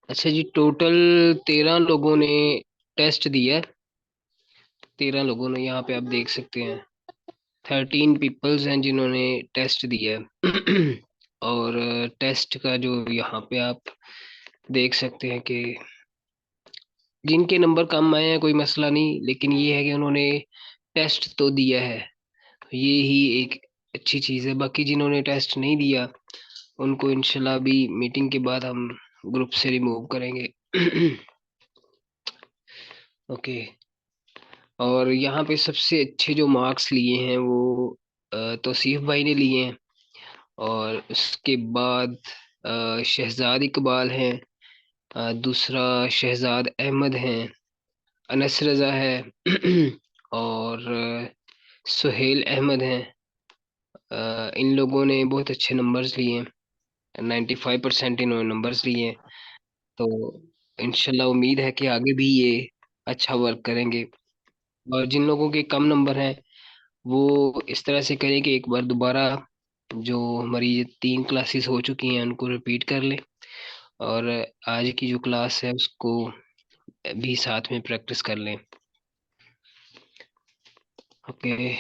अच्छा जी, टोटल 13 लोगों ने टेस्ट दिया है। 13 लोगों ने, यहाँ पे आप देख सकते हैं 13 पीपल्स हैं जिन्होंने टेस्ट दिया है। और टेस्ट का जो यहाँ पे आप देख सकते हैं कि जिनके नंबर कम आए हैं कोई मसला नहीं, लेकिन ये है कि उन्होंने टेस्ट तो दिया है। ये ही एक अच्छी चीज़ है। बाकी जिन्होंने टेस्ट नहीं दिया उनको इंशाल्लाह अभी मीटिंग के बाद हम ग्रुप से रिमूव करेंगे। ओके। और यहाँ पे सबसे अच्छे जो मार्क्स लिए हैं वो तौसीफ भाई ने लिए हैं। और उसके बाद शहजाद इकबाल हैं। दूसरा शहजाद अहमद हैं। अनस रजा है। और सुहेल अहमद हैं। इन लोगों ने बहुत अच्छे नंबर्स लिए हैं। 95% इन्होंने नंबर्स लिए हैं। तो इंशाल्लाह उम्मीद है कि आगे भी ये अच्छा वर्क करेंगे। और जिन लोगों के कम नंबर हैं वो इस तरह से करें कि एक बार दोबारा जो हमारी ये 3 क्लासेस हो चुकी हैं उनको रिपीट कर लें। और आज की जो क्लास है उसको भी साथ में प्रैक्टिस कर लें। ओके।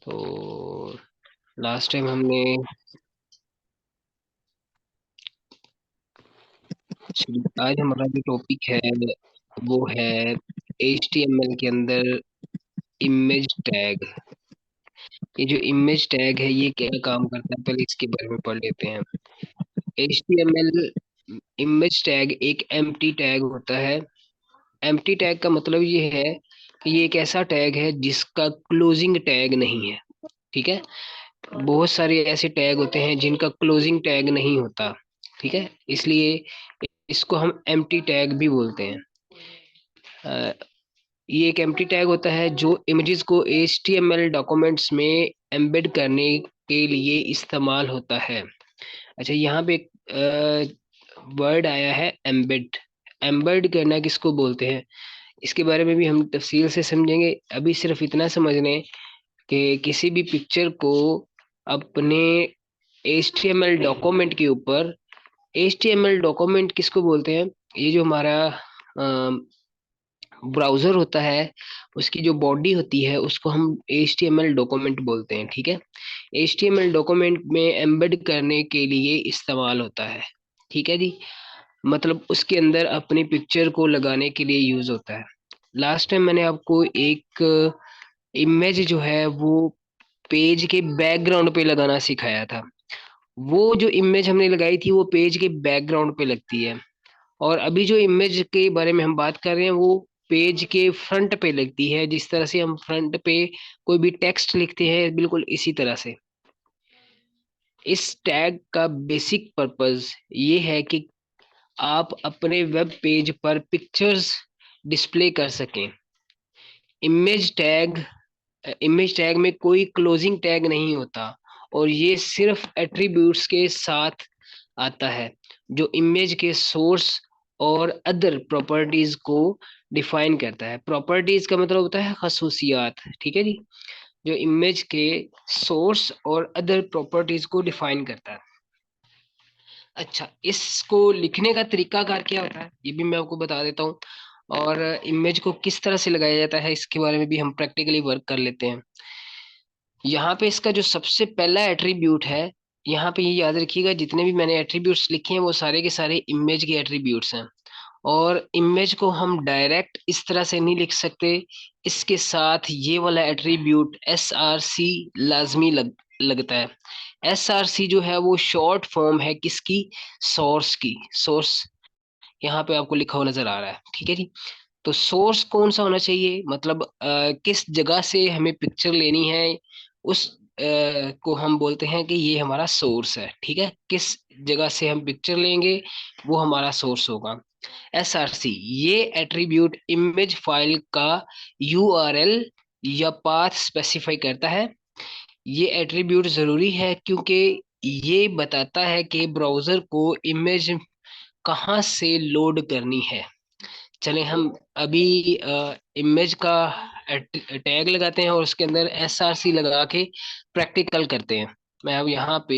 तो लास्ट टाइम हमने आज हमारा जो टॉपिक है वो है HTML के अंदर इमेज टैग। ये जो इमेज टैग है ये क्या काम करता है, पहले इसके बारे में पढ़ लेते हैं। HTML इमेज टैग एक एम्प्टी टैग होता है। एम्प्टी टैग का मतलब ये है कि ये एक ऐसा टैग है जिसका क्लोजिंग टैग नहीं है। ठीक है। बहुत सारे ऐसे टैग होते हैं जिनका क्लोजिंग टैग नहीं होता। ठीक है, इसलिए इसको हम एम्प्टी टैग भी बोलते हैं। अ, ये एक एम्प्टी टैग होता है जो इमेजेस को HTML डॉक्यूमेंट्स में एम्बेड करने के लिए इस्तेमाल होता है। अच्छा, यहाँ पे एक वर्ड आया है एम्बेड। एम्बेड करना किसको बोलते हैं इसके बारे में भी हम तफसील से समझेंगे। अभी सिर्फ इतना समझ लें कि किसी भी पिक्चर को अपने HTML डॉक्यूमेंट के ऊपर, HTML डॉक्यूमेंट किसको बोलते हैं, ये जो हमारा ब्राउजर होता है उसकी जो बॉडी होती है उसको हम HTML डॉक्यूमेंट बोलते हैं। ठीक है। HTML डॉक्यूमेंट में एम्बेड करने के लिए इस्तेमाल होता है। ठीक है जी। मतलब उसके अंदर अपनी पिक्चर को लगाने के लिए यूज होता है। लास्ट टाइम मैंने आपको एक इमेज जो है वो पेज के बैकग्राउंड पे लगाना सिखाया था। वो जो इमेज हमने लगाई थी वो पेज के बैकग्राउंड पे लगती है। और अभी जो इमेज के बारे में हम बात कर रहे हैं वो पेज के फ्रंट पे लगती है। जिस तरह से हम फ्रंट पे कोई भी टेक्स्ट लिखते हैं बिल्कुल इसी तरह से। इस टैग का बेसिक पर्पस ये है कि आप अपने वेब पेज पर पिक्चर्स डिस्प्ले कर सकें। इमेज टैग इमेज टैग में कोई क्लोजिंग टैग नहीं होता और ये सिर्फ एट्रीब्यूट्स के साथ आता है जो इमेज के सोर्स और अदर प्रॉपर्टीज को डिफाइन करता है। प्रॉपर्टीज का मतलब होता है खसूसियात। ठीक है जी। जो इमेज के सोर्स और अदर प्रॉपर्टीज को डिफाइन करता है। अच्छा, इसको लिखने का तरीकाकार क्या होता है ये भी मैं आपको बता देता हूँ। और इमेज को किस तरह से लगाया जाता है इसके बारे में भी हम प्रैक्टिकली वर्क कर लेते हैं। यहाँ पे इसका जो सबसे पहला एट्रीब्यूट है, यहाँ पे ये याद रखिएगा जितने भी मैंने एट्रीब्यूट्स लिखे हैं वो सारे के सारे इमेज के एट्रीब्यूट्स हैं। और इमेज को हम डायरेक्ट इस तरह से नहीं लिख सकते। इसके साथ ये वाला एट्रीब्यूट SRC लाजमी लगता है। SRC जो है वो शॉर्ट फॉर्म है किसकी, सोर्स की। सोर्स यहाँ पे आपको लिखा हुआ नजर आ रहा है। ठीक है जी। तो सोर्स कौन सा होना चाहिए, मतलब किस जगह से हमें पिक्चर लेनी है उस को हम बोलते हैं कि ये हमारा सोर्स है। ठीक है, किस जगह से हम पिक्चर लेंगे वो हमारा सोर्स होगा। SRC ये एट्रीब्यूट इमेज फाइल का URL या पाथ स्पेसिफाई करता है। ये एट्रीब्यूट जरूरी है क्योंकि ये बताता है कि ब्राउजर को इमेज कहाँ से लोड करनी है। चले हम अभी इमेज का टैग लगाते हैं और उसके अंदर SRC लगा के प्रैक्टिकल करते हैं। मैं अब यहाँ पे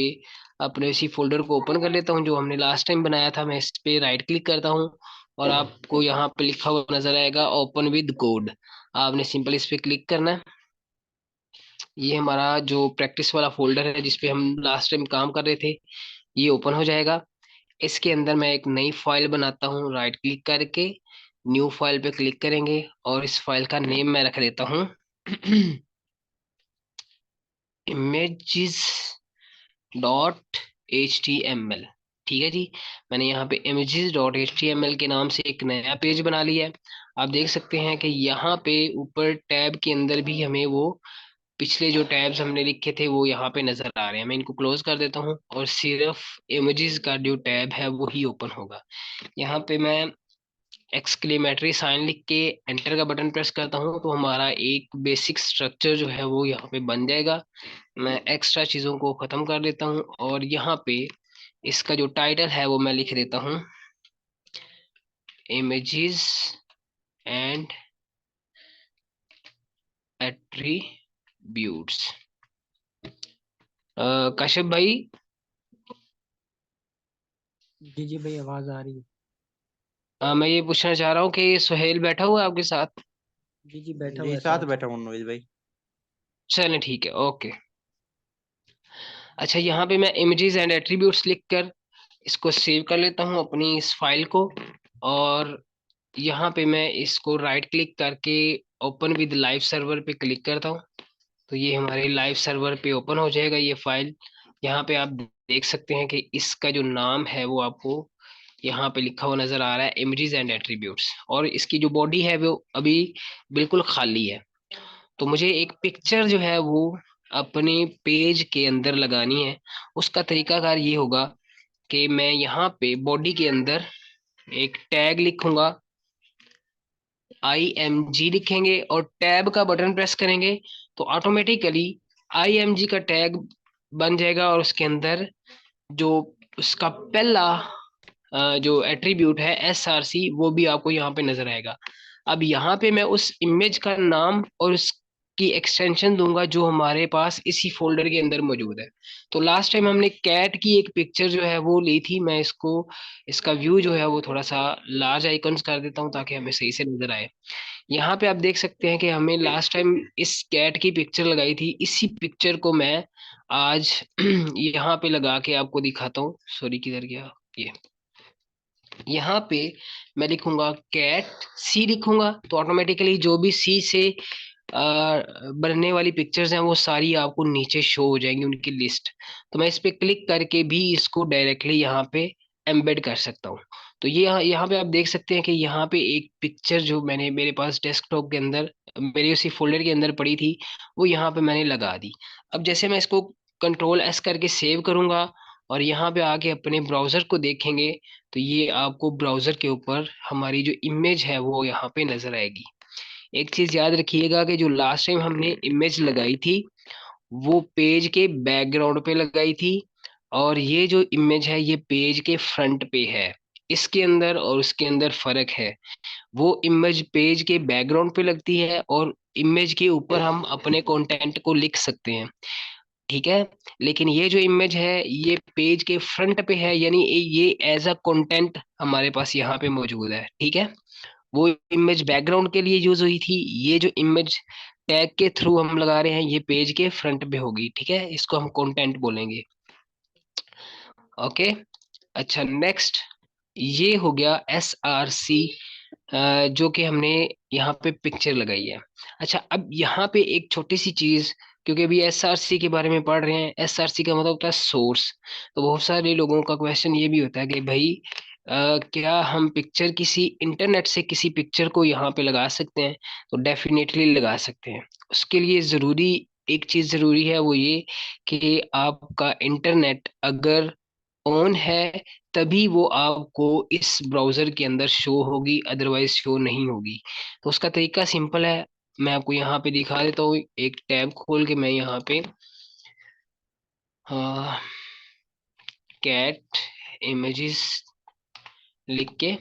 अपने इसी फोल्डर को ओपन कर लेता हूँ जो हमने लास्ट टाइम बनाया था। मैं इस पे राइट क्लिक करता हूँ और आपको यहाँ पे लिखा हुआ नजर आएगा ओपन विद कोड। आपने सिंपल इस पे क्लिक करना है। ये हमारा जो प्रैक्टिस वाला फोल्डर है जिसपे हम लास्ट टाइम काम कर रहे थे, ये ओपन हो जाएगा। इसके अंदर मैं एक नई फाइल बनाता हूँ, राइट क्लिक करके न्यू फाइल पे क्लिक करेंगे और इस फाइल का नेम मैं रख देता हूँ images dot H T M L. ठीक है जी। मैंने यहाँ पे images dot H T M L के नाम से एक नया पेज बना लिया है। आप देख सकते हैं कि यहाँ पे ऊपर टैब के अंदर भी हमें वो पिछले जो टैब्स हमने लिखे थे वो यहाँ पे नजर आ रहे हैं। मैं इनको क्लोज कर देता हूँ और सिर्फ इमेजेस का जो टैब है वो ही ओपन होगा। यहाँ पे मैं एक्सक्लेमेटरी साइन लिख के एंटर का बटन प्रेस करता हूँ तो हमारा एक बेसिक स्ट्रक्चर जो है वो यहाँ पे बन जाएगा। मैं एक्स्ट्रा चीज़ों को ख़त्म कर देता हूँ और यहाँ पे इसका जो टाइटल है वो मैं लिख देता हूँ इमेजेस एंड एट्रीब्यूट्स। कश्यप भाई, जी जी भाई, आवाज आ रही है। मैं ये पूछना चाह रहा हूँ कि सुहेल बैठा हुआ है आपके साथ? जी जी, बैठा हुआ जी है साथ साथ। बैठा हूँ मनोज भाई। चलें ठीक है, ओके। अच्छा, यहाँ पे मैं इमेजेस एंड एट्रीब्यूट्स लिख कर इसको सेव कर लेता हूँ अपनी इस फाइल को। और यहाँ पे मैं इसको राइट क्लिक करके ओपन विद लाइव सर्वर पे क्लिक करता हूँ तो ये हमारे लाइव सर्वर पे ओपन हो जाएगा ये फाइल। यहाँ पे आप देख सकते हैं कि इसका जो नाम है वो आपको यहाँ पे लिखा हुआ नजर आ रहा है इमेजेस एंड एट्रीब्यूट्स, और इसकी जो बॉडी है वो अभी बिल्कुल खाली है। तो मुझे एक पिक्चर जो है वो अपने पेज के अंदर लगानी है। उसका तरीकाकार ये होगा कि मैं यहाँ पे बॉडी के अंदर एक टैग लिखूंगा, IMG लिखेंगे और टैब का बटन प्रेस करेंगे तो ऑटोमेटिकली IMG का टैग बन जाएगा और उसके अंदर जो उसका पहला जो एट्रीब्यूट है SRC वो भी आपको यहाँ पे नजर आएगा। अब यहाँ पे मैं उस इमेज का नाम और उसकी एक्सटेंशन दूंगा जो हमारे पास इसी फोल्डर के अंदर मौजूद है। तो लास्ट टाइम हमने कैट की एक पिक्चर जो है वो ली थी। मैं इसको इसका व्यू जो है वो थोड़ा सा लार्ज आइकन्स कर देता हूँ ताकि हमें सही से नजर आए। यहाँ पे आप देख सकते हैं कि हमें लास्ट टाइम इस कैट की पिक्चर लगाई थी, इसी पिक्चर को मैं आज यहाँ पे लगा के आपको दिखाता हूँ। सॉरी, किधर गया ये? यहाँ पे मैं लिखूंगा कैट सी लिखूंगा तो ऑटोमेटिकली जो भी सी से बनने वाली पिक्चर्स हैं वो सारी आपको नीचे शो हो जाएंगी उनकी लिस्ट। तो मैं इस पे क्लिक करके भी इसको डायरेक्टली यहाँ पे एम्बेड कर सकता हूँ। तो ये यहाँ यहाँ पे आप देख सकते हैं कि यहाँ पे एक पिक्चर जो मैंने मेरे पास डेस्कटॉप के अंदर मेरे उसी फोल्डर के अंदर पड़ी थी वो यहाँ पे मैंने लगा दी। अब जैसे मैं इसको कंट्रोल S करके सेव करूंगा और यहाँ पे आके अपने ब्राउजर को देखेंगे तो ये आपको ब्राउजर के ऊपर हमारी जो इमेज है वो यहाँ पे नजर आएगी। एक चीज याद रखिएगा कि जो लास्ट टाइम हमने इमेज लगाई थी वो पेज के बैकग्राउंड पे लगाई थी और ये जो इमेज है ये पेज के फ्रंट पे है। इसके अंदर और उसके अंदर फर्क है। वो इमेज पेज के बैकग्राउंड पे लगती है और इमेज के ऊपर हम अपने कंटेंट को लिख सकते हैं, ठीक है। लेकिन ये जो इमेज है ये पेज के फ्रंट पे है, यानी ये एज अ कंटेंट हमारे पास यहाँ पे मौजूद है, ठीक है। वो इमेज बैकग्राउंड के लिए यूज हुई थी, ये जो इमेज टैग के थ्रू हम लगा रहे हैं ये पेज के फ्रंट पे होगी, ठीक है। इसको हम कंटेंट बोलेंगे, ओके। अच्छा, नेक्स्ट ये हो गया SRC जो कि हमने यहाँ पे पिक्चर लगाई है। अच्छा, अब यहाँ पे एक छोटी सी चीज, क्योंकि अभी SRC के बारे में पढ़ रहे हैं, SRC का मतलब होता है सोर्स। तो बहुत सारे लोगों का क्वेश्चन ये भी होता है कि भाई क्या हम पिक्चर किसी इंटरनेट से किसी पिक्चर को यहाँ पे लगा सकते हैं? तो डेफिनेटली लगा सकते हैं। उसके लिए जरूरी एक चीज जरूरी है वो ये कि आपका इंटरनेट अगर ऑन है तभी वो आपको इस ब्राउजर के अंदर शो होगी, अदरवाइज शो नहीं होगी। तो उसका तरीका सिंपल है, मैं आपको यहाँ पे दिखा देता हूँ। एक टैब खोल के मैं यहाँ पे कैट इमेजेस लिख के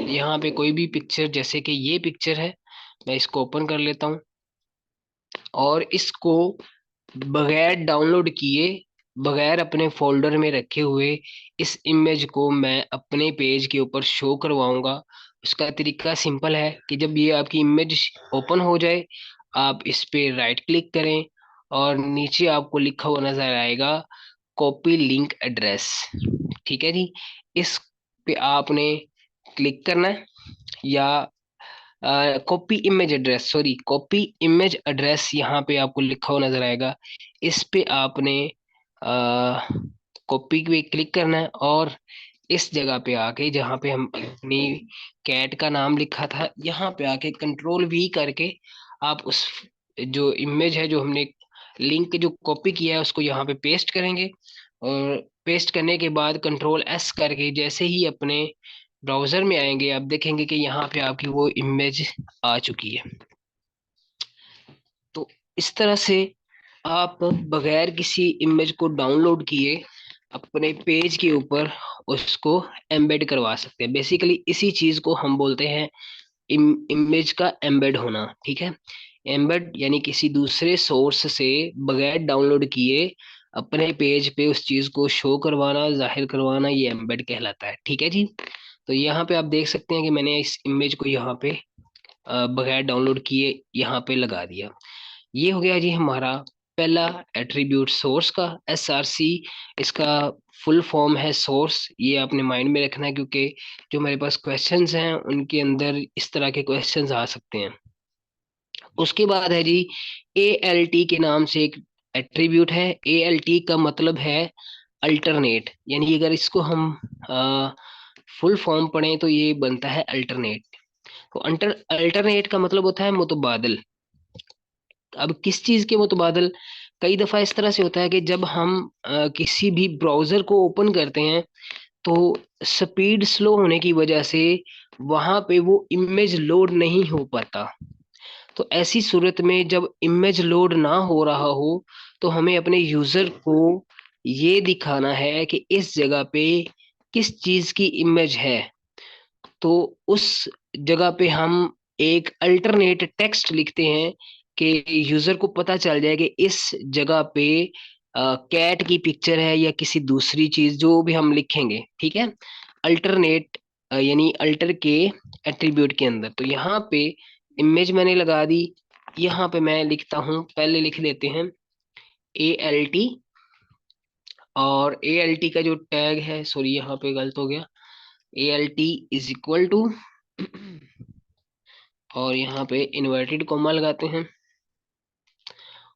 यहाँ पे कोई भी पिक्चर, जैसे कि ये पिक्चर है, मैं इसको ओपन कर लेता हूँ और इसको बगैर डाउनलोड किए बगैर अपने फोल्डर में रखे हुए इस इमेज को मैं अपने पेज के ऊपर शो करवाऊंगा। उसका तरीका सिंपल है कि जब ये आपकी इमेज ओपन हो जाए, आप इस पे राइट क्लिक करें और नीचे आपको लिखा हुआ नजर आएगा कॉपी लिंक एड्रेस। ठीक है जी, इस पे आपने क्लिक करना है, या copy image address, sorry copy image address यहाँ पे आपको लिखा हुआ नजर आएगा। इस पे आपने कॉपी पे क्लिक करना है और इस जगह पे आके जहाँ पे हम अपनी कैट का नाम लिखा था, यहाँ पे आके कंट्रोल वी करके आप उस जो इमेज है जो हमने लिंक जो कॉपी किया है उसको यहाँ पे पेस्ट करेंगे। और पेस्ट करने के बाद कंट्रोल एस करके जैसे ही अपने ब्राउजर में आएंगे, आप देखेंगे कि यहाँ पे आपकी वो इमेज आ चुकी है। तो इस तरह से आप बगैर किसी इमेज को डाउनलोड किए अपने पेज के ऊपर उसको एम्बेड करवा सकते हैं। बेसिकली इसी चीज को हम बोलते हैं इमेज का एम्बेड होना। ठीक है, एम्बेड यानी किसी दूसरे सोर्स से बगैर डाउनलोड किए अपने पेज पे उस चीज को शो करवाना, जाहिर करवाना, ये एम्बेड कहलाता है। ठीक है जी, तो यहाँ पे आप देख सकते हैं कि मैंने इस इमेज को यहाँ पे बगैर डाउनलोड किए यहाँ पे लगा दिया। ये हो गया जी हमारा पहला एट्रीब्यूट सोर्स का, SRC। इसका फुल फॉर्म है सोर्स, ये आपने माइंड में रखना है क्योंकि जो हमारे पास क्वेश्चंस हैं उनके अंदर इस तरह के क्वेश्चंस आ सकते हैं। उसके बाद है जी ALT के नाम से एक एट्रीब्यूट है। ALT का मतलब है अल्टरनेट, यानी अगर इसको हम फुल फॉर्म पढ़ें तो ये बनता है अल्टरनेट। तो अल्टरनेट का मतलब होता है मुतबादल। अब किस चीज के मुतबादल? कई दफा इस तरह से होता है कि जब हम किसी भी ब्राउजर को ओपन करते हैं तो स्पीड स्लो होने की वजह से वहां पे वो इमेज लोड नहीं हो पाता। तो ऐसी सूरत में जब इमेज लोड ना हो रहा हो तो हमें अपने यूजर को ये दिखाना है कि इस जगह पे किस चीज की इमेज है। तो उस जगह पे हम एक अल्टरनेट टेक्स्ट लिखते हैं कि यूजर को पता चल जाए कि इस जगह पे कैट की पिक्चर है या किसी दूसरी चीज जो भी हम लिखेंगे। ठीक है, अल्टरनेट यानी अल्टर के एट्रीब्यूट के अंदर। तो यहाँ पे इमेज मैंने लगा दी, यहाँ पे मैं लिखता हूँ, पहले लिख लेते हैं ALT। और ALT का जो टैग है, सॉरी यहाँ पे गलत हो गया, ALT इज इक्वल टू और यहाँ पे इन्वर्टेड कॉमा लगाते हैं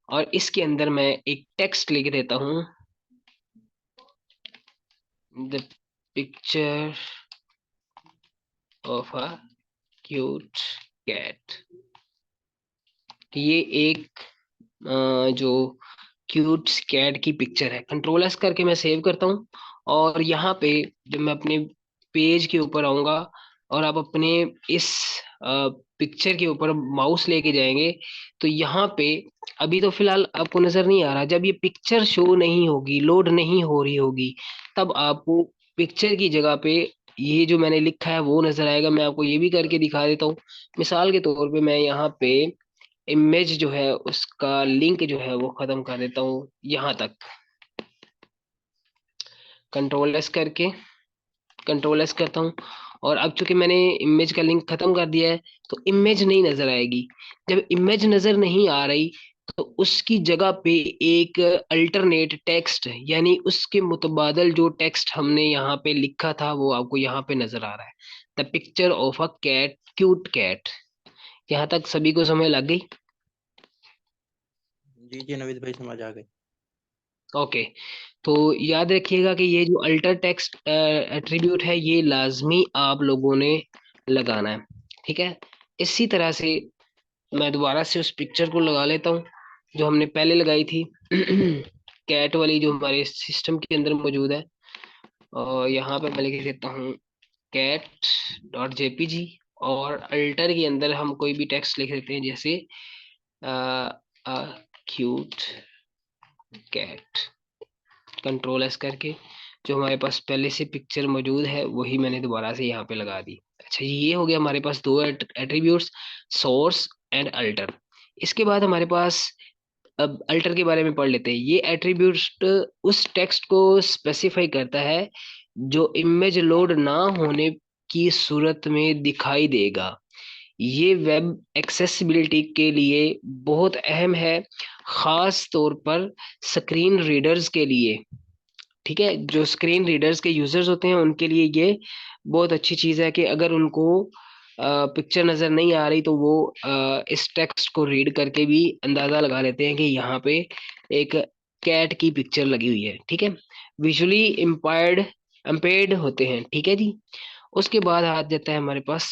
और इसके अंदर मैं एक टेक्स्ट लिख देता हूँ, the picture of a cute cat. ये एक जो क्यूट कैट की पिक्चर है। कंट्रोल एस करके मैं सेव करता हूँ और यहाँ पे जब मैं अपने पेज के ऊपर आऊंगा और आप अपने इस पिक्चर के ऊपर माउस लेके जाएंगे तो यहाँ पे अभी तो फिलहाल आपको नजर नहीं आ रहा, जब ये पिक्चर शो नहीं होगी, लोड नहीं हो रही होगी, तब आपको पिक्चर की जगह पे ये जो मैंने लिखा है वो नजर आएगा। मैं आपको ये भी करके दिखा देता हूँ। मिसाल के तौर पे मैं यहाँ पे इमेज जो है उसका लिंक जो है वो खत्म कर देता हूँ यहाँ तक, कंट्रोल एस करके कंट्रोल एस करता हूँ। और अब चूंकि मैंने इमेज का लिंक खत्म कर दिया है तो इमेज नहीं नजर आएगी। जब इमेज नजर नहीं आ रही तो उसकी जगह पे एक अल्टरनेट टेक्स्ट यानी उसके मुतबादल जो टेक्स्ट हमने यहाँ पे लिखा था वो आपको यहाँ पे नजर आ रहा है, the picture of a cat, cute cat. यहाँ तक सभी को समझ लग गई? जी जी नवीद भाई समझ आ गए। ओके, तो याद रखिएगा कि ये जो अल्टर टेक्स्ट एट्रीब्यूट है ये लाजमी आप लोगों ने लगाना है। ठीक है, इसी तरह से मैं दोबारा से उस पिक्चर को लगा लेता हूँ जो हमने पहले लगाई थी कैट वाली जो हमारे सिस्टम के अंदर मौजूद है। और यहाँ पे मैं लिख देता हूँ कैट डॉट जेपीजी और अल्टर के अंदर हम कोई भी टेक्स्ट लिख देते हैं जैसे क्यूट कैट। कंट्रोल एस करके जो हमारे पास पहले से पिक्चर मौजूद है वही मैंने दोबारा से यहाँ पे लगा दी। अच्छा, ये हो गया हमारे पास दो एट्रीब्यूट्स, सोर्स एंड अल्टर। इसके बाद हमारे पास अब अल्टर के बारे में पढ़ लेते हैं। ये एट्रीब्यूट्स उस टेक्स्ट को स्पेसिफाई करता है जो इमेज लोड ना होने की सूरत में दिखाई देगा। ये वेब एक्सेसिबिलिटी के लिए बहुत अहम है, खास तौर पर स्क्रीन रीडर्स के लिए। ठीक है, जो स्क्रीन रीडर्स के यूजर्स होते हैं उनके लिए ये बहुत अच्छी चीज है कि अगर उनको पिक्चर नजर नहीं आ रही तो वो इस टेक्स्ट को रीड करके भी अंदाजा लगा लेते हैं कि यहाँ पे एक कैट की पिक्चर लगी हुई है। ठीक है, विजुअली इम्पेयर्ड होते हैं। ठीक है जी। उसके बाद आ जाता है हमारे पास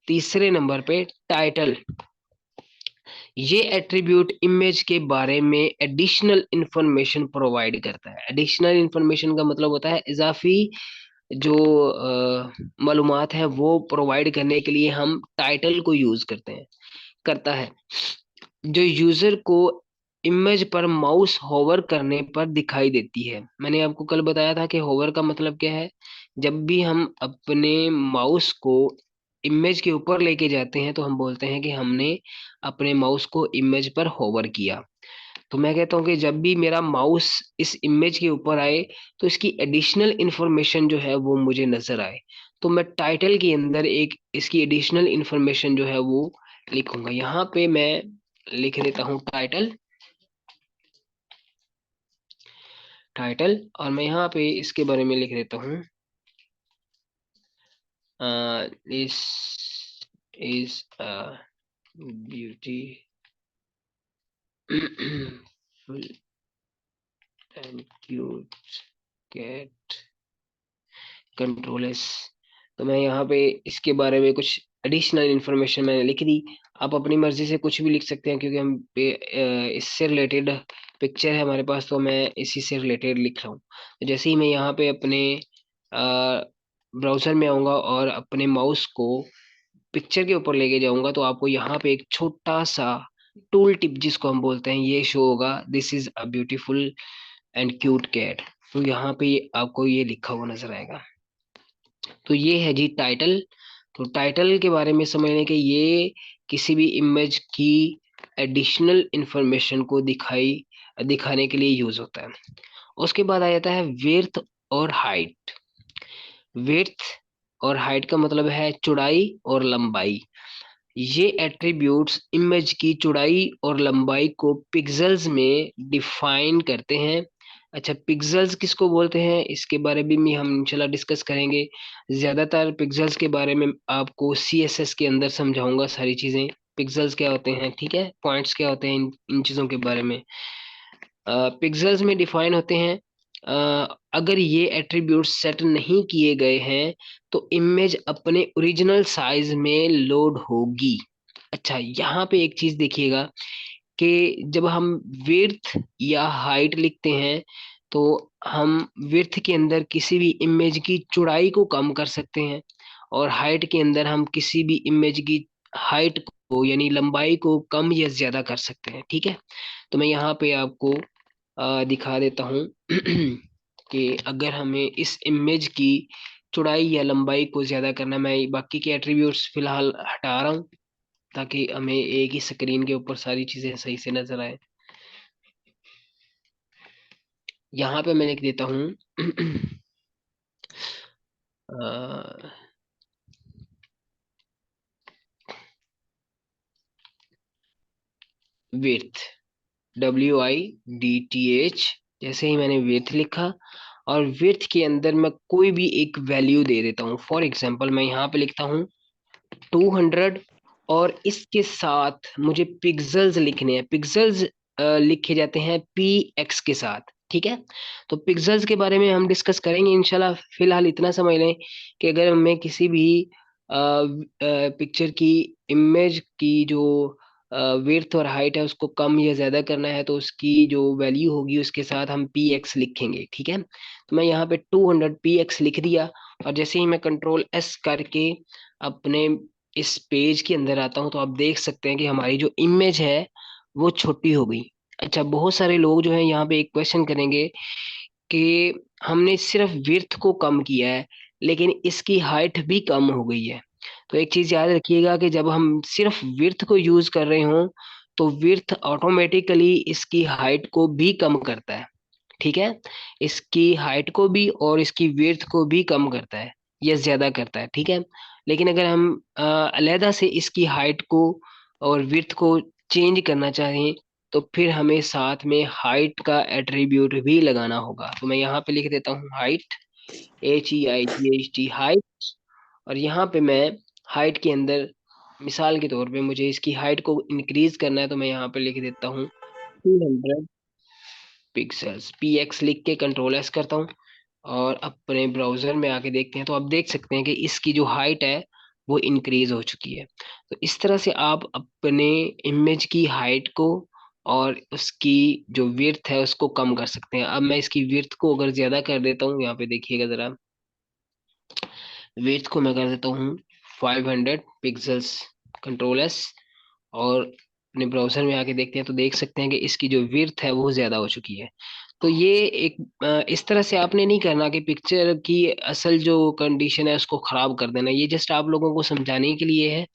तीसरे नंबर पे टाइटल। ये एट्रीब्यूट इमेज के बारे में एडिशनल इंफॉर्मेशन प्रोवाइड करता है। एडिशनल इंफॉर्मेशन का मतलब होता है इजाफी जो मालूमात है वो प्रोवाइड करने के लिए हम टाइटल को यूज करता है, जो यूजर को इमेज पर माउस होवर करने पर दिखाई देती है। मैंने आपको कल बताया था कि होवर का मतलब क्या है। जब भी हम अपने माउस को इमेज के ऊपर लेके जाते हैं तो हम बोलते हैं कि हमने अपने माउस को इमेज पर होवर किया। तो मैं कहता हूँ कि जब भी मेरा माउस इस इमेज के ऊपर आए तो इसकी एडिशनल इंफॉर्मेशन जो है वो मुझे नजर आए, तो मैं टाइटल के अंदर एक इसकी एडिशनल इंफॉर्मेशन जो है वो लिखूंगा। यहाँ पे मैं लिख देता हूँ टाइटल, और मैं यहाँ पे इसके बारे में लिख देता हूँ this is a beautiful and cute cat control S. तो मैं यहाँ पे इसके बारे में कुछ एडिशनल इंफॉर्मेशन मैंने लिख दी। आप अपनी मर्जी से कुछ भी लिख सकते हैं, क्योंकि हम इससे रिलेटेड पिक्चर है हमारे पास, तो मैं इसी से रिलेटेड लिख रहा हूँ। तो जैसे ही मैं यहाँ पे अपने ब्राउजर में आऊंगा और अपने माउस को पिक्चर के ऊपर लेके जाऊंगा तो आपको यहाँ पे एक छोटा सा टूल टिप जिसको हम बोलते हैं ये शो होगा, this is a beautiful and cute cat. तो यहाँ पे आपको ये लिखा हुआ नजर आएगा। तो ये है जी टाइटल। तो टाइटल के बारे में समझने के ये किसी भी इमेज की एडिशनल इंफॉर्मेशन को दिखाने के लिए यूज होता है। उसके बाद आ जाता है विड्थ और हाइट। विड्थ और हाइट का मतलब है चौड़ाई और लंबाई। ये एट्रीब्यूट्स इमेज की चौड़ाई और लंबाई को पिक्सेल्स में डिफाइन करते हैं। अच्छा, पिक्सेल्स किसको बोलते हैं इसके बारे में भी हम इंशाल्लाह डिस्कस करेंगे। ज्यादातर पिक्सेल्स के बारे में आपको सीएसएस के अंदर समझाऊंगा सारी चीजें। पिक्सेल्स क्या होते हैं, ठीक है, पॉइंट्स क्या होते हैं, इन चीजों के बारे में पिक्सेल्स में डिफाइन होते हैं। अगर ये एट्रीब्यूट सेट नहीं किए गए हैं तो इमेज अपने ओरिजिनल साइज में लोड होगी। अच्छा, यहाँ पे एक चीज देखिएगा कि जब हम विड्थ या हाइट लिखते हैं तो हम विड्थ के अंदर किसी भी इमेज की चौड़ाई को कम कर सकते हैं, और हाइट के अंदर हम किसी भी इमेज की हाइट को यानी लंबाई को कम या ज्यादा कर सकते हैं। ठीक है, तो मैं यहाँ पे आपको दिखा देता हूँ कि अगर हमें इस इमेज की चौड़ाई या लंबाई को ज्यादा करना, मैं बाकी के एट्रीब्यूट्स फिलहाल हटा रहा हूँ ताकि हमें एक ही स्क्रीन के ऊपर सारी चीजें सही से नजर आए। यहाँ पे मैं लिख देता हूँ विथ, WIDTH। जैसे ही मैंने विथ लिखा और विथ के अंदर मैं कोई भी एक वैल्यू दे देता हूँ। फॉर एग्जांपल मैं यहाँ पे लिखता हूँ 200, और इसके साथ मुझे पिक्सेल्स लिखने हैं। पिक्सेल्स लिखे जाते हैं PX के साथ। ठीक है, तो पिक्सेल्स के बारे में हम डिस्कस करेंगे इंशाल्लाह। फिलहाल इतना समझ लें कि अगर हमें किसी भी पिक्चर की इमेज की जो विड्थ और हाइट है उसको कम या ज्यादा करना है तो उसकी जो वैल्यू होगी उसके साथ हम PX लिखेंगे। ठीक है, तो मैं यहाँ पे 200 PX लिख दिया, और जैसे ही मैं कंट्रोल S करके अपने इस पेज के अंदर आता हूँ तो आप देख सकते हैं कि हमारी जो इमेज है वो छोटी हो गई। अच्छा, बहुत सारे लोग जो है यहाँ पे एक क्वेश्चन करेंगे कि हमने सिर्फ विड्थ को कम किया है लेकिन इसकी हाइट भी कम हो गई है। तो एक चीज याद रखिएगा कि जब हम सिर्फ विड्थ को यूज कर रहे हों तो विड्थ ऑटोमेटिकली इसकी हाइट को भी कम करता है। ठीक है, इसकी हाइट को भी और इसकी विड्थ को भी कम करता है या ज्यादा करता है। ठीक है, लेकिन अगर हम अलहदा से इसकी हाइट को और विड्थ को चेंज करना चाहें तो फिर हमें साथ में हाइट का एट्रीब्यूट भी लगाना होगा। तो मैं यहाँ पे लिख देता हूँ हाइट, HEIGHT, हाइट। और यहाँ पे मैं हाइट के अंदर मिसाल के तौर पे मुझे इसकी हाइट को इंक्रीज करना है, तो मैं यहाँ पे लिख देता हूँ 200 पिक्सल्स, PX लिख के कंट्रोल S करता हूँ। और अपने ब्राउजर में आके देखते हैं तो आप देख सकते हैं कि इसकी जो हाइट है वो इंक्रीज हो चुकी है। तो इस तरह से आप अपने इमेज की हाइट को और उसकी जो विड्थ है उसको कम कर सकते हैं। अब मैं इसकी विड्थ को अगर ज्यादा कर देता हूँ, यहाँ पे देखिएगा जरा, विड्थ को मैं कर देता हूँ 500 पिक्सल्स, कंट्रोल S। और अपने ब्राउजर में आके देखते हैं तो देख सकते हैं कि इसकी जो विड्थ है वो ज्यादा हो चुकी है। तो ये एक इस तरह से आपने नहीं करना कि पिक्चर की असल जो कंडीशन है उसको खराब कर देना। ये जस्ट आप लोगों को समझाने के लिए है।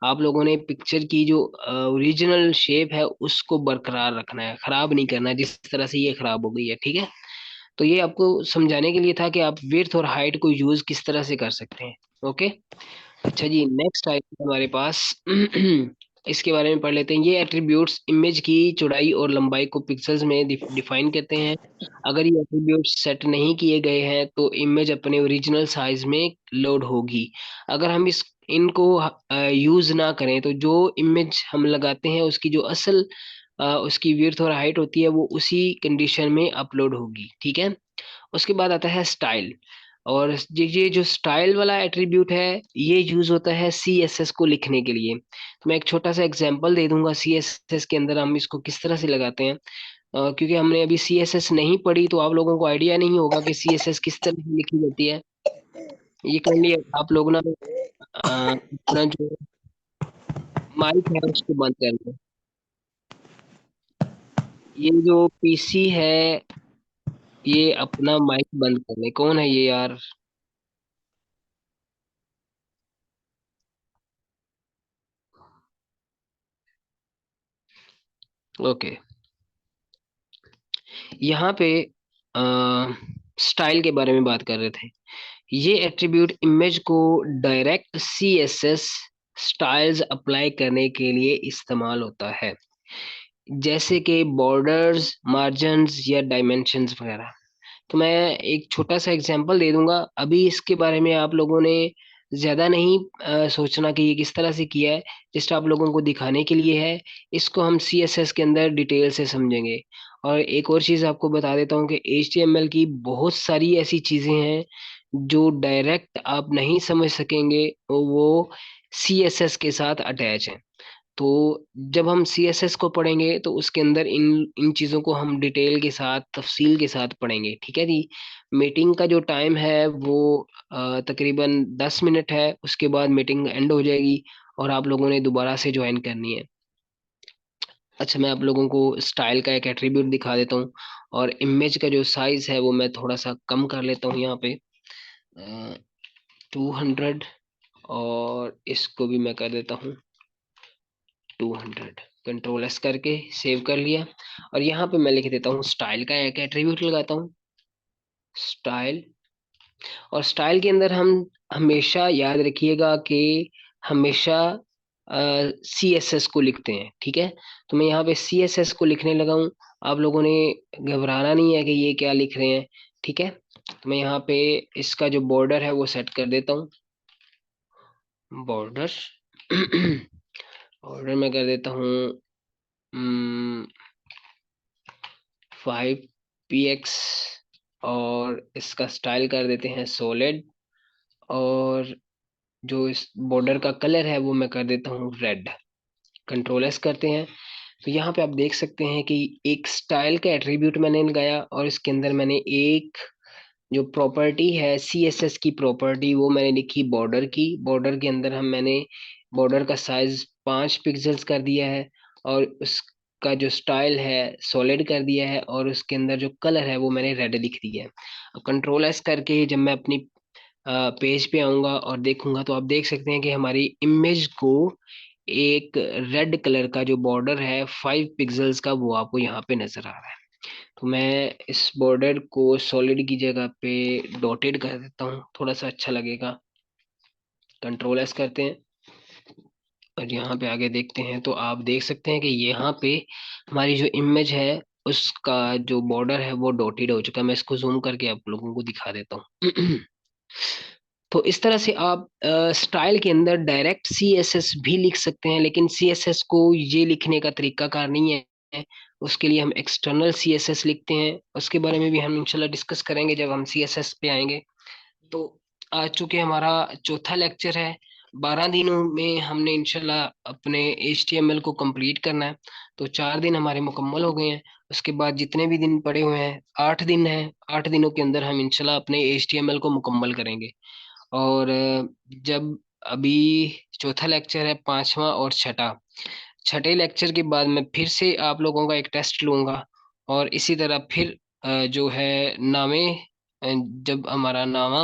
आप लोगों ने पिक्चर की जो ओरिजिनल शेप है उसको बरकरार रखना है, खराब नहीं करना जिस तरह से ये खराब हो गई है। ठीक है, तो ये आपको समझाने के लिए था कि आप विड्थ और हाइट को यूज किस तरह से कर सकते हैं। ओके, अच्छा जी, नेक्स्ट आइटम हमारे पास इसके बारे में पढ़ लेते हैं। ये एट्रीब्यूट्स इमेज की चौड़ाई और लंबाई को पिक्सेल्स में डिफाइन करते हैं। अगर ये एट्रीब्यूट्स सेट नहीं किए गए हैं तो इमेज अपने ओरिजिनल साइज में लोड होगी। अगर हम इस इनको यूज ना करें तो जो इमेज हम लगाते हैं उसकी जो असल उसकी विड्थ और हाइट होती है वो उसी कंडीशन में अपलोड होगी। ठीक है, उसके बाद आता है स्टाइल। और ये जो स्टाइल वाला एट्रीब्यूट है ये यूज होता है CSS को लिखने के लिए। तो मैं एक छोटा सा एग्जांपल दे दूंगा CSS के अंदर हम इसको किस तरह से लगाते हैं। क्योंकि हमने अभी CSS नहीं पढ़ी तो आप लोगों को आइडिया नहीं होगा कि CSS किस तरह से लिखी जाती है। ये काइंडली आप लोग ना अपना जो माइक है उसको बंद कर लो। ये जो PC है ये अपना माइक बंद कर ले। कौन है ये यार? ओके, यहाँ पे स्टाइल के बारे में बात कर रहे थे। ये एट्रीब्यूट इमेज को डायरेक्ट CSS स्टाइल्स अप्लाई करने के लिए इस्तेमाल होता है, जैसे कि बॉर्डर्स, मार्जिन्स या डायमेंशंस वगैरह। तो मैं एक छोटा सा एग्जांपल दे दूंगा। अभी इसके बारे में आप लोगों ने ज्यादा नहीं सोचना कि ये किस तरह से किया है, जस्ट आप लोगों को दिखाने के लिए है। इसको हम CSS के अंदर डिटेल से समझेंगे। और एक और चीज आपको बता देता हूँ कि HTML की बहुत सारी ऐसी चीजें हैं जो डायरेक्ट आप नहीं समझ सकेंगे, वो CSS के साथ अटैच है। तो जब हम CSS को पढ़ेंगे तो उसके अंदर इन इन चीज़ों को हम डिटेल के साथ, तफसील के साथ पढ़ेंगे। ठीक है जी, मीटिंग का जो टाइम है वो तकरीबन 10 मिनट है, उसके बाद मीटिंग एंड हो जाएगी और आप लोगों ने दोबारा से ज्वाइन करनी है। अच्छा, मैं आप लोगों को स्टाइल का एक एट्रीब्यूट दिखा देता हूँ। और इमेज का जो साइज है वो मैं थोड़ा सा कम कर लेता हूँ यहाँ पे, 200। और इसको भी मैं कर देता हूँ 200, कंट्रोल S करके सेव कर लिया। और यहाँ पे मैं लिख देता हूँ स्टाइल का एक एट्रीब्यूट लगाता हूँ, स्टाइल। और स्टाइल के अंदर हम हमेशा याद रखिएगा कि हमेशा CSS को लिखते हैं। ठीक है, तो मैं यहाँ पे CSS को लिखने लगा हूँ। आप लोगों ने घबराना नहीं है कि ये क्या लिख रहे हैं। ठीक है, तो मैं यहाँ पे इसका जो बॉर्डर है वो सेट कर देता हूँ, बॉर्डर। बॉर्डर मैं कर देता हूँ 5px। और इसका स्टाइल कर देते हैं सॉलिड। और जो इस बॉर्डर का कलर है वो मैं कर देता हूँ रेड, कंट्रोल S करते हैं। तो यहाँ पे आप देख सकते हैं कि एक स्टाइल का एट्रीब्यूट मैंने लगाया और इसके अंदर मैंने एक जो प्रॉपर्टी है CSS की प्रॉपर्टी वो मैंने लिखी बॉर्डर की। बॉर्डर के अंदर मैंने बॉर्डर का साइज 5 पिक्सल्स कर दिया है और उसका जो स्टाइल है सॉलिड कर दिया है और उसके अंदर जो कलर है वो मैंने रेड लिख दिया है। अब कंट्रोल S करके जब मैं अपनी पेज पे आऊंगा और देखूंगा तो आप देख सकते हैं कि हमारी इमेज को एक रेड कलर का जो बॉर्डर है 5 पिक्सल्स का, वो आपको यहाँ पे नजर आ रहा है। तो मैं इस बॉर्डर को सॉलिड की जगह पे डॉटेड कर देता हूँ, थोड़ा सा अच्छा लगेगा। कंट्रोल एस करते हैं और यहाँ पे आगे देखते हैं तो आप देख सकते हैं कि यहाँ पे हमारी जो इमेज है उसका जो बॉर्डर है वो डॉटेड हो चुका है। मैं इसको जूम करके आप लोगों को दिखा देता हूँ। तो इस तरह से आप स्टाइल के अंदर डायरेक्ट सी एस एस भी लिख सकते हैं, लेकिन सी एस एस को ये लिखने का तरीकाकार नहीं है। उसके लिए हम एक्सटर्नल सी एस एस लिखते हैं, उसके बारे में भी हम इंशाल्लाह डिस्कस करेंगे जब हम सी एस एस पे आएंगे। तो आज चूंकि हमारा चौथा लेक्चर है, 12 दिनों में हमने इंशाल्लाह अपने HTML को कंप्लीट करना है। तो 4 दिन हमारे मुकम्मल हो गए हैं। उसके बाद जितने भी दिन पड़े हुए हैं, 8 दिन हैं। 8 दिनों के अंदर हम इंशाल्लाह अपने HTML को मुकम्मल करेंगे। और जब अभी चौथा लेक्चर है, पांचवा और छठा, छठे लेक्चर के बाद मैं फिर से आप लोगों का एक टेस्ट लूंगा। और इसी तरह फिर जो है नामे जब हमारा नामा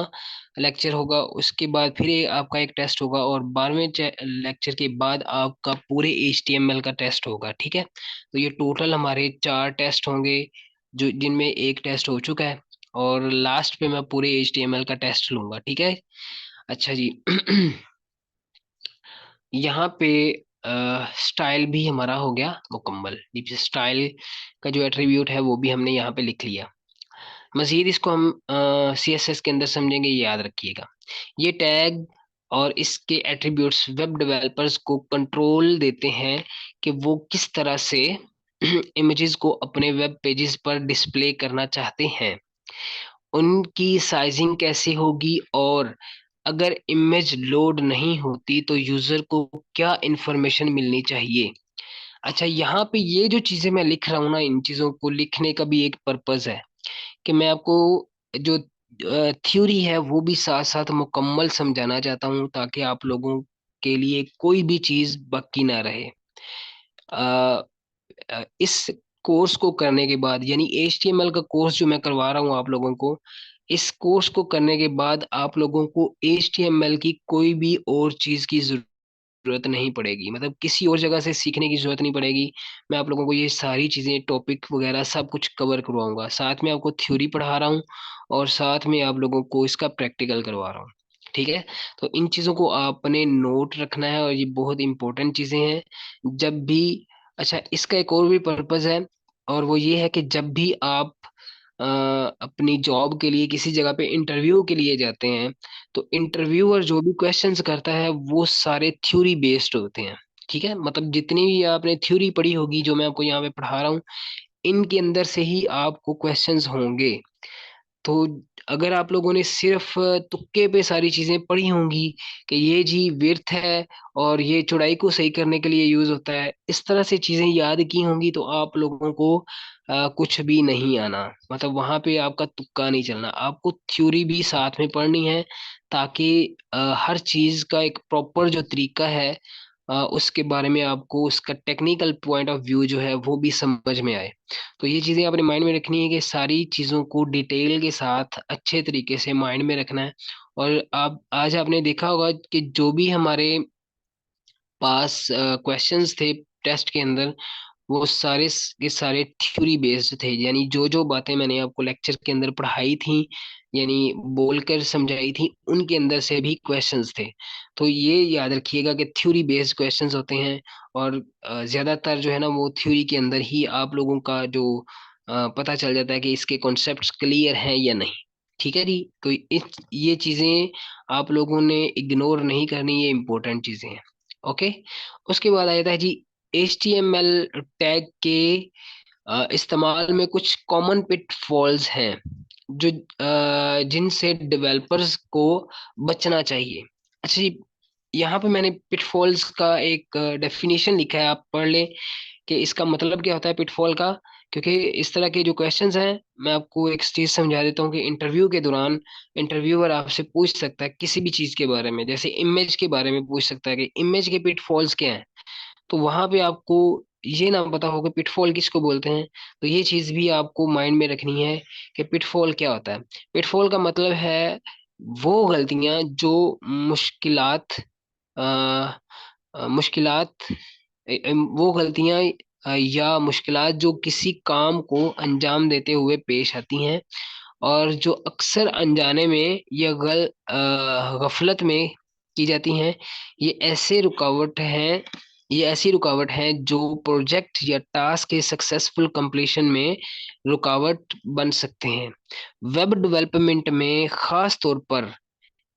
लेक्चर होगा उसके बाद फिर आपका एक टेस्ट होगा, और 12वें लेक्चर के बाद आपका पूरे HTML का टेस्ट होगा। ठीक है, तो ये टोटल हमारे 4 टेस्ट होंगे, जो जिनमें एक टेस्ट हो चुका है। और लास्ट पे मैं पूरे HTML का टेस्ट लूंगा। ठीक है, अच्छा जी। यहाँ पे स्टाइल भी हमारा हो गया मुकम्मल। स्टाइल का जो एट्रीब्यूट है वो भी हमने यहाँ पे लिख लिया। मजीद इसको हम CSS के अंदर समझेंगे, ये याद रखिएगा। ये टैग और इसके एट्रीब्यूट्स वेब डेवलपर्स को कंट्रोल देते हैं कि वो किस तरह से इमेजेस को अपने वेब पेजेस पर डिस्प्ले करना चाहते हैं, उनकी साइजिंग कैसे होगी, और अगर इमेज लोड नहीं होती तो यूजर को क्या इंफॉर्मेशन मिलनी चाहिए। अच्छा, यहाँ पे ये जो चीजें मैं लिख रहा हूँ ना, इन चीजों को लिखने का भी एक पर्पज है कि मैं आपको जो थ्योरी है वो भी साथ साथ मुकम्मल समझाना चाहता हूँ, ताकि आप लोगों के लिए कोई भी चीज बाकी ना रहे। इस कोर्स को करने के बाद, यानी HTML का कोर्स जो मैं करवा रहा हूँ आप लोगों को, इस कोर्स को करने के बाद आप लोगों को HTML की कोई भी और चीज की जरूरत नहीं पड़ेगी, मतलब किसी और जगह से सीखने की जरूरत नहीं पड़ेगी। मैं आप लोगों को ये सारी चीजें, टॉपिक वगैरह सब कुछ कवर करवाऊंगा, साथ में आपको थ्योरी पढ़ा रहा हूँ और साथ में आप लोगों को इसका प्रैक्टिकल करवा रहा हूँ। ठीक है, तो इन चीजों को आपने नोट रखना है और ये बहुत इंपॉर्टेंट चीजें हैं जब भी। अच्छा, इसका एक और भी पर्पज है, और वो ये है कि जब भी आप अ, अपनी जॉब के लिए किसी जगह पे इंटरव्यू के लिए जाते हैं, तो इंटरव्यूअर जो भी क्वेश्चंस करता है वो सारे थ्योरी बेस्ड होते हैं। ठीक है, मतलब जितनी भी आपने थ्योरी पढ़ी होगी जो मैं आपको यहाँ पे पढ़ा रहा हूँ, इनके अंदर से ही आपको क्वेश्चंस होंगे। तो अगर आप लोगों ने सिर्फ तुक्के पे सारी चीजें पढ़ी होंगी कि ये जी विड्थ है और ये चौड़ाई को सही करने के लिए यूज होता है, इस तरह से चीजें याद की होंगी, तो आप लोगों को कुछ भी नहीं आना, मतलब वहां पे आपका तुक्का नहीं चलना। आपको थ्योरी भी साथ में पढ़नी है, ताकि हर चीज का एक प्रॉपर जो तरीका है उसके बारे में आपको उसका टेक्निकल पॉइंट ऑफ व्यू जो है वो भी समझ में आए। तो ये चीजें अपने माइंड में रखनी है कि सारी चीजों को डिटेल के साथ अच्छे तरीके से माइंड में रखना है। और आप आज आपने देखा होगा कि जो भी हमारे पास क्वेश्चंस थे टेस्ट के अंदर, वो सारे के सारे थ्योरी बेस्ड थे, यानी जो जो बातें मैंने आपको लेक्चर के अंदर पढ़ाई थी, यानी बोलकर समझाई थी, उनके अंदर से भी क्वेश्चंस थे। तो ये याद रखिएगा कि थ्योरी बेस्ड क्वेश्चंस होते हैं, और ज्यादातर जो है ना वो थ्योरी के अंदर ही आप लोगों का जो पता चल जाता है कि इसके कॉन्सेप्ट्स क्लियर हैं या नहीं। ठीक है जी, तो ये चीजें आप लोगों ने इग्नोर नहीं करनी, ये इंपॉर्टेंट चीजें हैं। ओके, उसके बाद आ जाता है जी HTML टैग के इस्तेमाल में कुछ कॉमन पिटफॉल्स हैं जो जिनसे डेवलपर्स को बचना चाहिए। अच्छा जी, यहाँ पे मैंने पिटफॉल्स का एक डेफिनेशन लिखा है, आप पढ़ लें कि इसका मतलब क्या होता है पिटफॉल का। क्योंकि इस तरह के जो क्वेश्चंस हैं, मैं आपको एक चीज समझा देता हूँ कि इंटरव्यू के दौरान इंटरव्यूअर आपसे पूछ सकता है किसी भी चीज के बारे में, जैसे इमेज के बारे में पूछ सकता है कि इमेज के पिटफॉल्स क्या हैं। तो वहां पे आपको ये ना पता होगा पिटफॉल किसको बोलते हैं, तो ये चीज भी आपको माइंड में रखनी है कि पिटफॉल क्या होता है। पिटफॉल का मतलब है वो गलतियां जो मुश्किलात मुश्किलात, वो गलतियां या मुश्किलात जो किसी काम को अंजाम देते हुए पेश आती हैं और जो अक्सर अनजाने में या गफलत में की जाती हैं। ये ऐसे रुकावट हैं ये ऐसी रुकावट हैं जो प्रोजेक्ट या टास्क के सक्सेसफुल कंप्लीशन में रुकावट बन सकते हैं। वेब डेवलपमेंट में खास तौर पर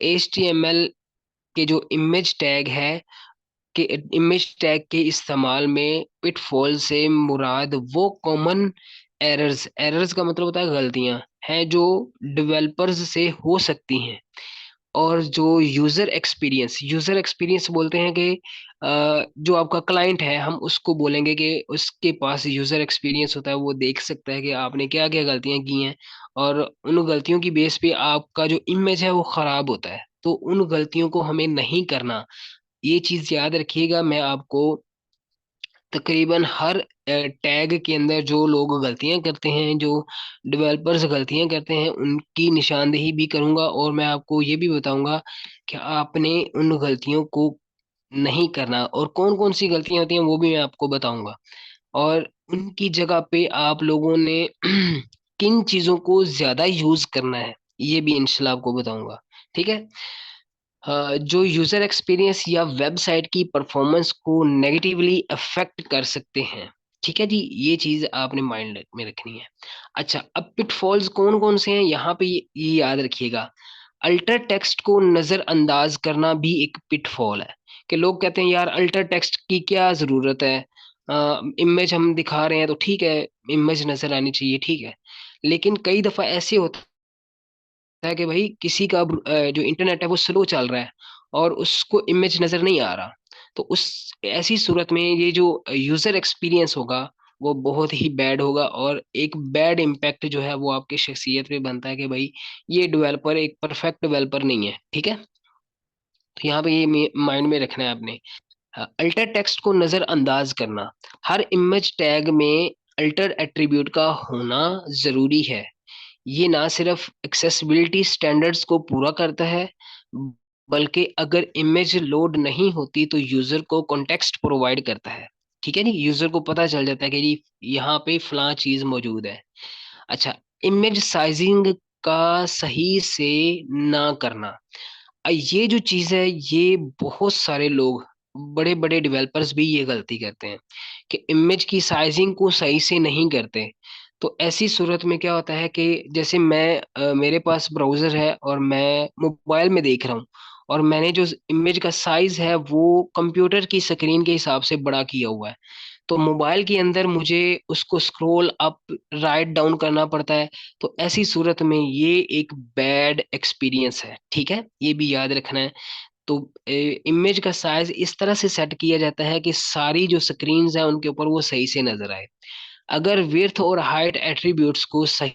HTML के जो इमेज टैग के इस्तेमाल में पिटफॉल से मुराद वो कॉमन एरर्स का मतलब होता है गलतियां हैं जो डेवलपर्स से हो सकती हैं। और जो यूजर एक्सपीरियंस बोलते हैं कि जो आपका क्लाइंट है हम उसको बोलेंगे कि उसके पास यूजर एक्सपीरियंस होता है, वो देख सकता है कि आपने क्या क्या गलतियां की हैं और उन गलतियों की बेस पे आपका जो इमेज है वो खराब होता है। तो उन गलतियों को हमें नहीं करना। ये चीज याद रखिएगा। मैं आपको तकरीबन हर टैग के अंदर जो लोग गलतियां करते हैं, जो डेवलपर्स गलतियां करते हैं, उनकी निशानदेही भी करूंगा और मैं आपको ये भी बताऊंगा कि आपने उन गलतियों को नहीं करना और कौन कौन सी गलतियां होती हैं वो भी मैं आपको बताऊंगा। और उनकी जगह पे आप लोगों ने किन चीजों को ज्यादा यूज करना है ये भी इंशाल्लाह आपको बताऊंगा। ठीक है। जो यूजर एक्सपीरियंस या वेबसाइट की परफॉर्मेंस को नेगेटिवली अफेक्ट कर सकते हैं। ठीक है जी, ये चीज आपने माइंड में रखनी है। अच्छा, अब पिटफॉल्स कौन कौन से हैं यहाँ पे, ये याद रखिएगा। अल्टर टेक्स्ट को नजरअंदाज करना भी एक पिटफॉल है। कि लोग कहते हैं यार अल्टर टेक्स्ट की क्या जरूरत है, इमेज हम दिखा रहे हैं तो ठीक है, इमेज नजर आनी चाहिए, ठीक है। लेकिन कई दफा ऐसे होता है कि भाई किसी का जो इंटरनेट है वो स्लो चल रहा है और उसको इमेज नजर नहीं आ रहा। तो उस ऐसी सूरत में ये जो यूजर एक्सपीरियंस होगा वो बहुत ही बैड होगा और एक बैड इम्पैक्ट जो है वो आपकी शख्सियत पे बनता है कि भाई ये डेवलपर एक परफेक्ट डेवलपर नहीं है। ठीक है। तो यहाँ पे ये माइंड में रखना है आपने। अल्टर टेक्स्ट को नजरअंदाज करना, हर इमेज टैग में अल्टर एट्रीब्यूट का होना जरूरी है। ये ना सिर्फ एक्सेसिबिलिटी स्टैंडर्ड्स को पूरा करता है बल्कि अगर इमेज लोड नहीं होती तो यूजर को कॉन्टेक्स्ट प्रोवाइड करता है। ठीक है नी, यूजर को पता चल जाता है कि जी यहाँ पे फलां चीज मौजूद है। अच्छा, इमेज साइजिंग का सही से ना करना। ये जो चीज है ये बहुत सारे लोग, बड़े बड़े डेवलपर्स भी ये गलती करते हैं कि इमेज की साइजिंग को सही से नहीं करते। तो ऐसी सूरत में क्या होता है कि जैसे मेरे पास ब्राउजर है और मैं मोबाइल में देख रहा हूँ और मैंने जो इमेज का साइज है वो कंप्यूटर की स्क्रीन के हिसाब से बड़ा किया हुआ है। तो मोबाइल के अंदर मुझे उसको स्क्रॉल अप राइट डाउन करना पड़ता है। तो ऐसी सूरत में ये एक बैड एक्सपीरियंस है। ठीक है, ये भी याद रखना है। तो इमेज का साइज इस तरह से सेट किया जाता है कि सारी जो स्क्रीन्स हैं उनके ऊपर वो सही से नजर आए। अगर विड्थ और हाइट एट्रीब्यूट्स को सही